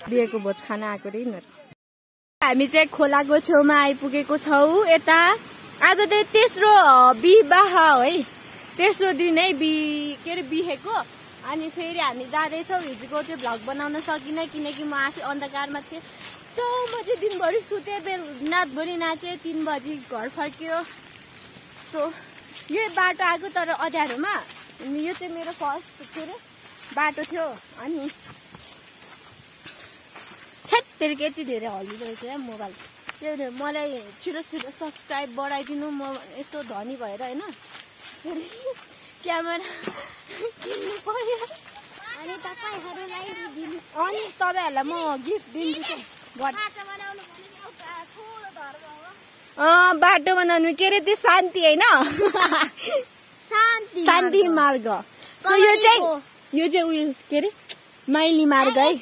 बिहेको भोज खान आएको रे यिनीहरू। हामी चाहिँ खोलाको छेउमा आइपुगेको छौँ। यता आज चाहिँ तेस्रो विवाह है, तेस्रो दिन है के अरे बिहेको। अनि फेरि हामी जाँदैछौँ। हिजोको चाहिँ भ्लग बनाउन सकिनँ किनकि म आफै अन्धकारमा थिएँ। सो म चाहिँ दिनभरि सुतेँ, रातभरि नाचेँ, 3 बजी घर फर्क्यो। सो यो बाटो आएको तर अँध्यारोमा। यो चाहिँ मेरो फर्स्ट के अरे बाटो थियो। अनि छेत्तेरी यति धेरै हल्लिरहेछ क्या मोबाइल। त्यो मलाई छिटो छिटो सब्सक्राइब बढाइदिनु, म यस्तो धनी भएर होइन क्यामेरा किन्नु पर्यो। अनि तपाईँहरूलाई म गिफ्ट दिन्छु। बाटो बनाउनु के अरे त्यो शान्ति होइन, शान्ति मार्ग। यो चाहिँ उयो के अरे माइली मार्ग है।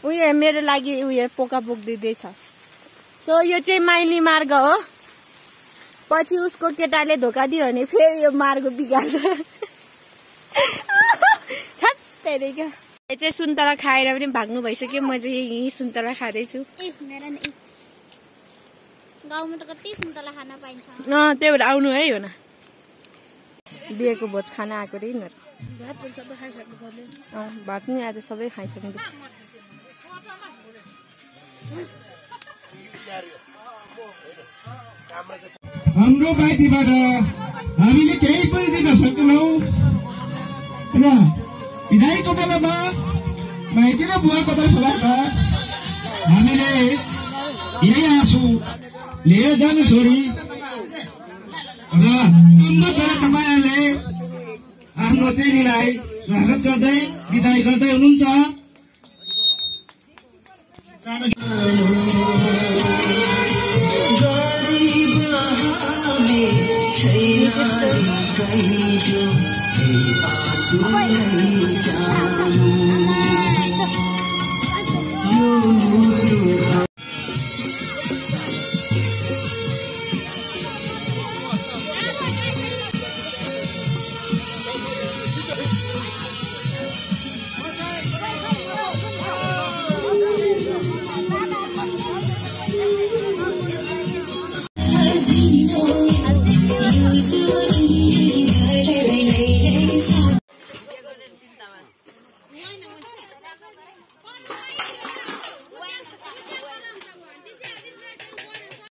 उयो मेरो लागि उयो पोका बोक्दैछ। सो यो चाहिँ माइली मार्ग हो। पछि उसको केटाले धोका दियो भने फेरि यो मार्ग बिगार्छ। छत्तेरी क्या। यो चाहिँ सुन्तला खाएर पनि भाग्नु भइसक्यो। म चाहिँ यही सुन्तला खाँदैछु। गाउँमा त कति सुन्तला खान पाइन्छ। त्यही भएर आउनु है। हो न बिहेको भोज खान आएको रे यिनीहरू। भात नि आज सबै खाइसक्नु। हाम्रो माइतीबाट हामीले केही पनि दिन सक्दैनौँ र विदाईको बेलामा माइती र बुवाको तर्फबाट हामीले यही आँसु लिएर जानु छोडी र अन्धकार तपाईँहरूले आफ्नो चेलीलाई स्वागत गर्दै विदाई गर्दै हुनुहुन्छ।